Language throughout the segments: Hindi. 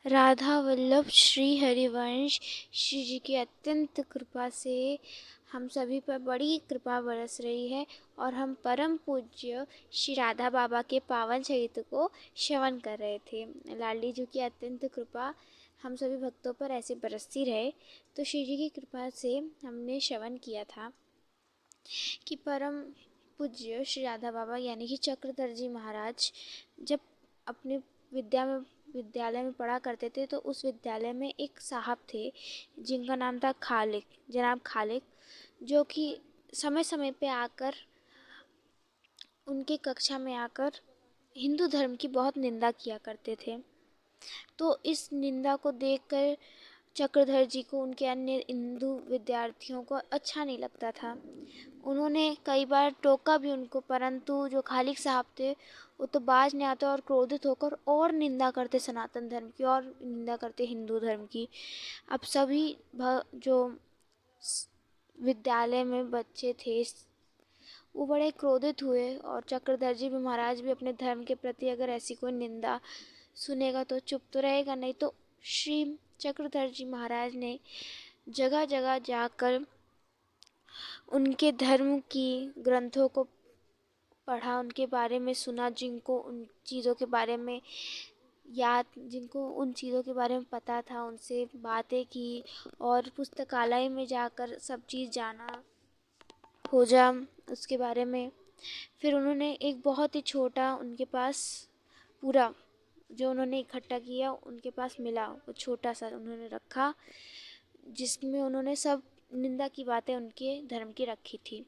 राधा वल्लभ श्री हरिवंश श्री जी की अत्यंत कृपा से हम सभी पर बड़ी कृपा बरस रही है और हम परम पूज्य श्री राधा बाबा के पावन चरित्र को श्रवण कर रहे थे। लाडली जी की अत्यंत कृपा हम सभी भक्तों पर ऐसे बरसती रहे। तो श्री जी की कृपा से हमने श्रवण किया था कि परम पूज्य श्री राधा बाबा यानी कि चक्रधर जी महाराज जब अपने विद्यालय में पढ़ा करते थे तो उस विद्यालय में एक साहब थे जिनका नाम था खालिक, जनाब खालिक, जो कि समय समय पे आकर उनके कक्षा में आकर हिंदू धर्म की बहुत निंदा किया करते थे। तो इस निंदा को देखकर चक्रधर जी को उनके अन्य हिंदू विद्यार्थियों को अच्छा नहीं लगता था। उन्होंने कई बार टोका भी उनको, परंतु जो खालिक साहब थे वो तो बाज नहीं आते और क्रोधित होकर और निंदा करते सनातन धर्म की और निंदा करते हिंदू धर्म की। अब सभी जो विद्यालय में बच्चे थे वो बड़े क्रोधित हुए और चक्रधर जी भी महाराज भी अपने धर्म के प्रति अगर ऐसी कोई निंदा सुनेगा तो चुप तो रहेगा नहीं। तो श्री चक्रधर जी महाराज ने जगह जगह जाकर उनके धर्म की ग्रंथों को पढ़ा, उनके बारे में सुना, जिनको उन चीज़ों के बारे में जिनको उन चीज़ों के बारे में पता था उनसे बातें की और पुस्तकालय में जाकर सब चीज़ जाना खोजा उसके बारे में। फिर उन्होंने एक बहुत ही छोटा उनके पास पूरा जो उन्होंने इकट्ठा किया उनके पास मिला, वो छोटा सा उन्होंने रखा जिसमें उन्होंने सब निंदा की बातें उनके धर्म की रखी थी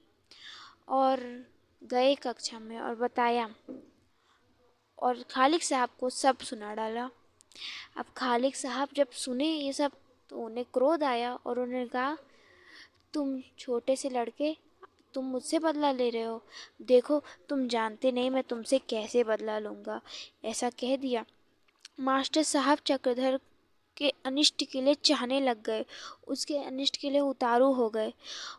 और गए कक्षा में और बताया और खालिक साहब को सब सुना डाला। अब खालिक साहब जब सुने ये सब तो उन्हें क्रोध आया और उन्होंने कहा, तुम छोटे से लड़के, तुम मुझसे बदला ले रहे हो, देखो तुम जानते नहीं मैं तुमसे कैसे बदला लूँगा, ऐसा कह दिया। मास्टर साहब चक्रधर के अनिष्ट के लिए चाहने लग गए, उसके अनिष्ट के लिए उतारू हो गए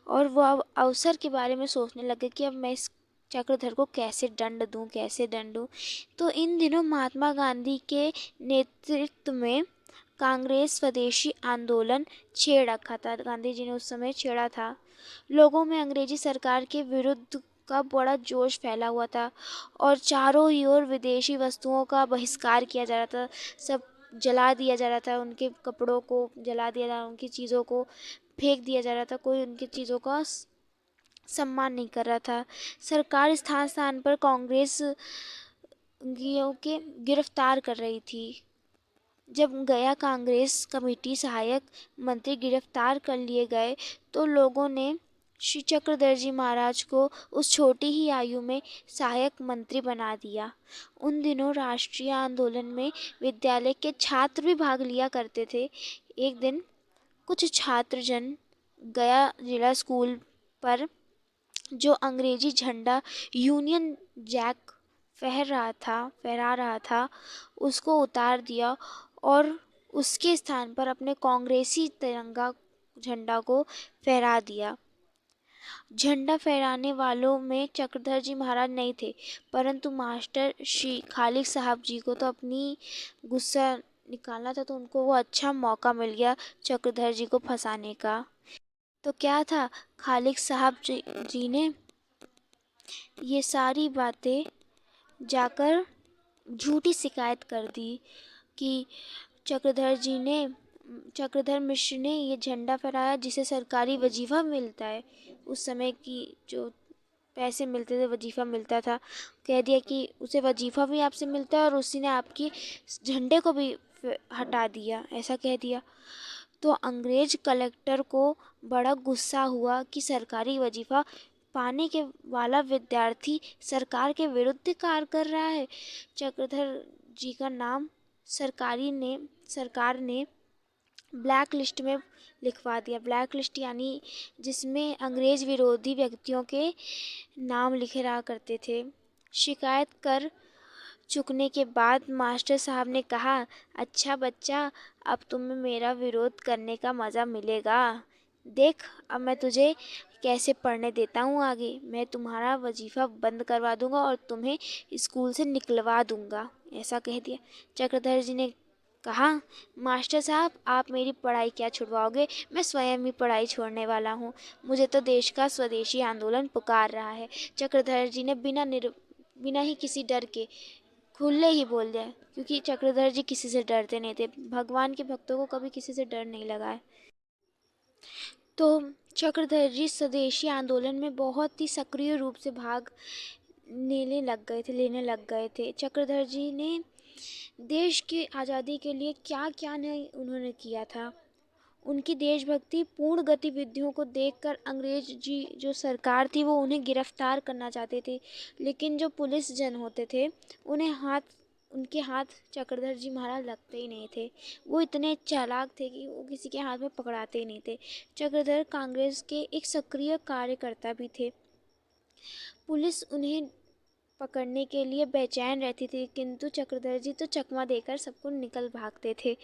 और वो अब अवसर के बारे में सोचने लगे कि अब मैं इस चक्रधर को कैसे दंड दूं, कैसे दंड दूं। तो इन दिनों महात्मा गांधी के नेतृत्व में कांग्रेस स्वदेशी आंदोलन छेड़ रखा था, गांधी जी ने उस समय छेड़ा था। लोगों में अंग्रेजी सरकार के विरुद्ध का बड़ा जोश फैला हुआ था और चारों ही ओर विदेशी वस्तुओं का बहिष्कार किया जा रहा था, सब जला दिया जा रहा था, उनके कपड़ों को जला दिया जा रहा, उनकी चीज़ों को फेंक दिया जा रहा था, कोई उनकी चीज़ों का सम्मान नहीं कर रहा था। सरकार स्थान स्थान पर कांग्रेस के गिरफ्तार कर रही थी। जब गया कांग्रेस कमेटी सहायक मंत्री गिरफ्तार कर लिए गए तो लोगों ने श्री चक्रधर जी महाराज को उस छोटी ही आयु में सहायक मंत्री बना दिया। उन दिनों राष्ट्रीय आंदोलन में विद्यालय के छात्र भी भाग लिया करते थे। एक दिन कुछ छात्रजन गया जिला स्कूल पर जो अंग्रेजी झंडा यूनियन जैक फहरा रहा था उसको उतार दिया और उसके स्थान पर अपने कांग्रेसी तिरंगा झंडा को फहरा दिया। झंडा फहराने वालों में चक्रधर जी महाराज नहीं थे, परंतु मास्टर श्री खालिक साहब जी को तो अपनी गुस्सा निकालना था, तो उनको वो अच्छा मौका मिल गया चक्रधर जी को फंसाने का। तो क्या था, खालिक साहब जी ने ये सारी बातें जाकर झूठी शिकायत कर दी कि चक्रधर मिश्र ने ये झंडा फहराया जिसे सरकारी वजीफ़ा मिलता है, उस समय की जो पैसे मिलते थे वजीफ़ा मिलता था, कह दिया कि उसे वजीफ़ा भी आपसे मिलता है और उसी ने आपकी झंडे को भी हटा दिया, ऐसा कह दिया। तो अंग्रेज कलेक्टर को बड़ा गुस्सा हुआ कि सरकारी वजीफ़ा पाने के वाला विद्यार्थी सरकार के विरुद्ध कार्य कर रहा है। चक्रधर जी का नाम सरकार ने ब्लैक लिस्ट में लिखवा दिया। ब्लैक लिस्ट यानी जिसमें अंग्रेज विरोधी व्यक्तियों के नाम लिखे रहा करते थे। शिकायत कर चुकने के बाद मास्टर साहब ने कहा, अच्छा बच्चा, अब तुम्हें मेरा विरोध करने का मज़ा मिलेगा। देख अब मैं तुझे कैसे पढ़ने देता हूँ आगे। मैं तुम्हारा वजीफ़ा बंद करवा दूँगा और तुम्हें स्कूल से निकलवा दूँगा, ऐसा कह दिया। चक्रधर जी ने कहा, मास्टर साहब आप मेरी पढ़ाई क्या छुड़वाओगे, मैं स्वयं ही पढ़ाई छोड़ने वाला हूँ। मुझे तो देश का स्वदेशी आंदोलन पुकार रहा है। चक्रधर जी ने बिना ही किसी डर के खुले ही बोल दिया, क्योंकि चक्रधर जी किसी से डरते नहीं थे। भगवान के भक्तों को कभी किसी से डर नहीं लगा है। तो चक्रधर जी स्वदेशी आंदोलन में बहुत ही सक्रिय रूप से भाग लेने लग गए थे। चक्रधर जी ने देश की आज़ादी के लिए क्या क्या नहीं उन्होंने किया था। उनकी देशभक्ति पूर्ण गतिविधियों को देखकर अंग्रेज जी जो सरकार थी वो उन्हें गिरफ्तार करना चाहते थे, लेकिन जो पुलिस जन होते थे उनके हाथ चक्रधर जी महाराज लगते ही नहीं थे। वो इतने चालाक थे कि वो किसी के हाथ में पकड़ाते ही नहीं थे। चक्रधर कांग्रेस के एक सक्रिय कार्यकर्ता भी थे। पुलिस उन्हें पकड़ने के लिए बेचैन रहती थी, किंतु चक्रधर जी तो चकमा देकर सबको निकल भागते थे।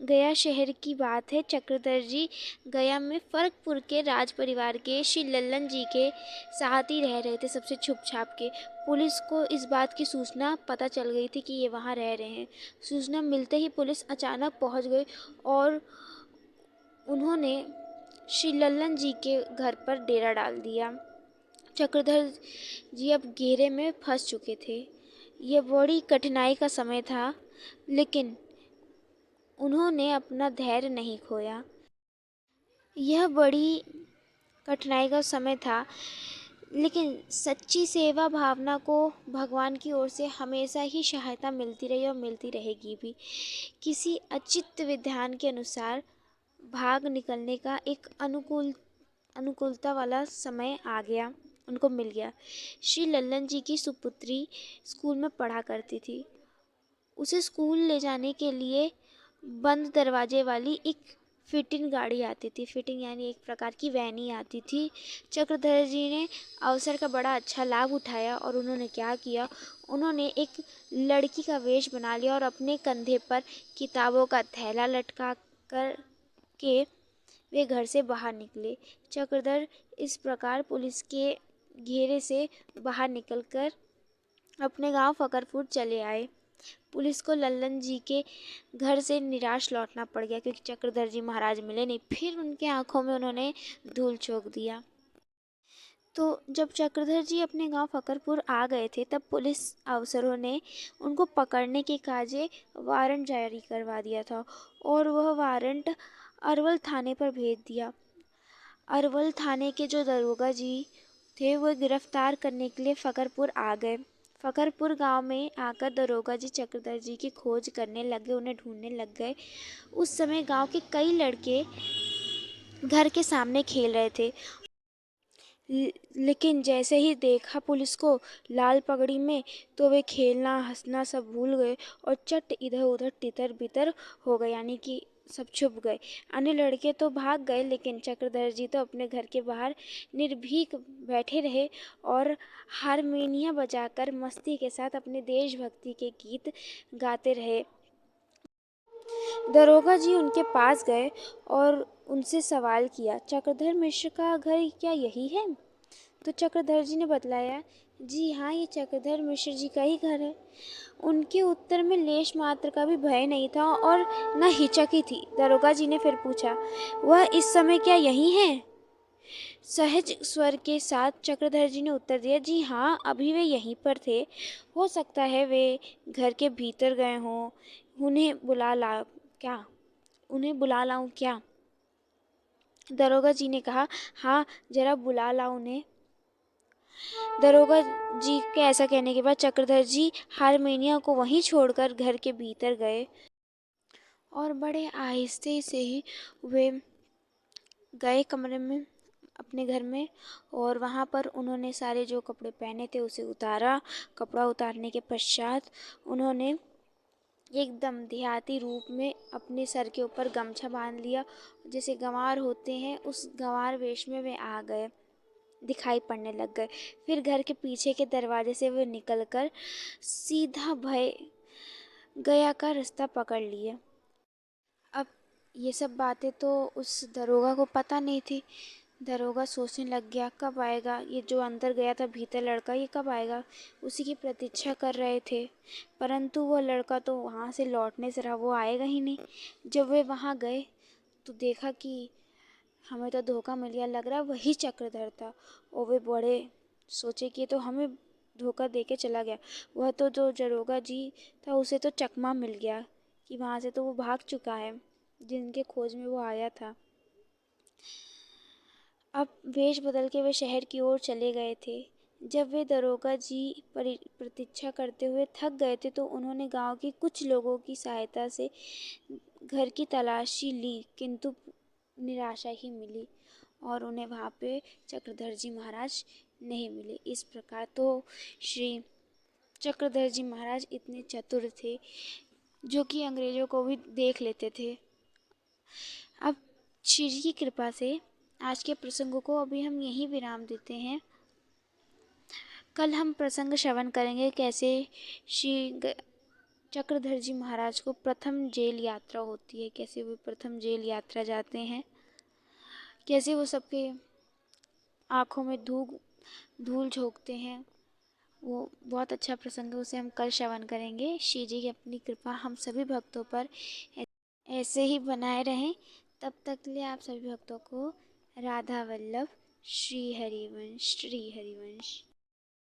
गया शहर की बात है। चक्रधर जी गया में फर्कपुर के राज परिवार के श्री लल्लन जी के साथ ही रह रहे थे, सबसे छुप छाप के। पुलिस को इस बात की सूचना पता चल गई थी कि ये वहाँ रह रहे हैं। सूचना मिलते ही पुलिस अचानक पहुँच गई और उन्होंने श्री लल्लन जी के घर पर डेरा डाल दिया। चक्रधर जी अब घेरे में फंस चुके थे। यह बड़ी कठिनाई का समय था, लेकिन उन्होंने अपना धैर्य नहीं खोया। यह बड़ी कठिनाई का समय था, लेकिन सच्ची सेवा भावना को भगवान की ओर से हमेशा ही सहायता मिलती रही और मिलती रहेगी भी। किसी अचित विधान के अनुसार भाग निकलने का एक अनुकूलता वाला समय आ गया, उनको मिल गया। श्री लल्लन जी की सुपुत्री स्कूल में पढ़ा करती थी। उसे स्कूल ले जाने के लिए बंद दरवाजे वाली एक फिटिंग गाड़ी आती थी। फिटिंग यानी एक प्रकार की वैन ही आती थी। चक्रधर जी ने अवसर का बड़ा अच्छा लाभ उठाया और उन्होंने क्या किया, उन्होंने एक लड़की का वेश बना लिया और अपने कंधे पर किताबों का थैला लटका कर के वे घर से बाहर निकले। चक्रधर इस प्रकार पुलिस के घेरे से बाहर निकलकर अपने गांव फकरपुर चले आए। पुलिस को लल्लन जी के घर से निराश लौटना पड़ गया, क्योंकि चक्रधर जी महाराज मिले नहीं। फिर उनके आंखों में उन्होंने धूल झोंक दिया। तो जब चक्रधर जी अपने गांव फकरपुर आ गए थे, तब पुलिस अफसरों ने उनको पकड़ने के काजे वारंट जारी करवा दिया था और वह वारंट अरवल थाने पर भेज दिया। अरवल थाने के जो दरोगा जी थे वो गिरफ्तार करने के लिए फकरपुर आ गए। फकरपुर गांव में आकर दरोगा जी चक्रधर जी की खोज करने लगे, उन्हें ढूंढने लग गए। उस समय गांव के कई लड़के घर के सामने खेल रहे थे, लेकिन जैसे ही देखा पुलिस को लाल पगड़ी में, तो वे खेलना हंसना सब भूल गए और चट इधर उधर तितर बितर हो गए, यानी कि सब छुप गए। अन्य लड़के तो भाग गए, लेकिन चक्रधर जी तो अपने घर के बाहर निर्भीक बैठे रहे और हारमोनिया बजाकर मस्ती के साथ अपने देशभक्ति के गीत गाते रहे। दरोगा जी उनके पास गए और उनसे सवाल किया, चक्रधर मिश्र का घर क्या यही है? तो चक्रधर जी ने बतलाया, जी हाँ, ये चक्रधर मिश्र जी का ही घर है। उनके उत्तर में लेश मात्र का भी भय नहीं था और न हिचक ही थी। दरोगा जी ने फिर पूछा, वह इस समय क्या यही है? सहज स्वर के साथ चक्रधर जी ने उत्तर दिया, जी हाँ, अभी वे यहीं पर थे। हो सकता है वे घर के भीतर गए हों। उन्हें बुला ला क्या उन्हें बुला लाऊं क्या? दरोगा जी ने कहा, हाँ, जरा बुला लाओ उन्हें। दरोगा जी के ऐसा कहने के बाद चक्रधर जी हारमोनिया को वहीं छोड़कर घर के भीतर गए और बड़े आहिस्ते से ही वे गए कमरे में, अपने घर में, और वहाँ पर उन्होंने सारे जो कपड़े पहने थे उसे उतारा। कपड़ा उतारने के पश्चात उन्होंने एकदम देहाती रूप में अपने सर के ऊपर गमछा बांध लिया। जैसे गंवार होते हैं, उस गंवार वेश में वे आ गए, दिखाई पड़ने लग गए। फिर घर के पीछे के दरवाजे से वे निकलकर सीधा भय गया का रास्ता पकड़ लिए। अब ये सब बातें तो उस दरोगा को पता नहीं थी। दरोगा सोचने लग गया, कब आएगा ये जो अंदर गया था भीतर लड़का, ये कब आएगा। उसी की प्रतीक्षा कर रहे थे, परंतु वो लड़का तो वहाँ से लौटने से रहा, वो आएगा ही नहीं। जब वे वहाँ गए तो देखा कि हमें तो धोखा मिल गया, लग रहा वही चक्रधर था। और वे बड़े सोचे कि ये तो हमें धोखा दे के चला गया। वह तो जो दरोगा जी था उसे तो चकमा मिल गया कि वहाँ से तो वो भाग चुका है जिनके खोज में वो आया था। अब वेश बदल के वे शहर की ओर चले गए थे। जब वे दरोगा जी प्रतीक्षा करते हुए थक गए थे तो उन्होंने गांव के कुछ लोगों की सहायता से घर की तलाशी ली, किंतु निराशा ही मिली और उन्हें वहाँ पे चक्रधर जी महाराज नहीं मिले। इस प्रकार तो श्री चक्रधर जी महाराज इतने चतुर थे जो कि अंग्रेजों को भी देख लेते थे। अब श्री जी की कृपा से आज के प्रसंगों को अभी हम यहीं विराम देते हैं। कल हम प्रसंग श्रवण करेंगे कैसे श्री चक्रधर जी महाराज को प्रथम जेल यात्रा होती है, कैसे वो प्रथम जेल यात्रा जाते हैं, कैसे वो सबके आँखों में धूल झोंकते हैं। वो बहुत अच्छा प्रसंग है, उसे हम कल श्रवण करेंगे। श्री जी की अपनी कृपा हम सभी भक्तों पर ऐसे ही बनाए रहें। तब तक के लिए आप सभी भक्तों को राधा वल्लभ श्री हरिवंश।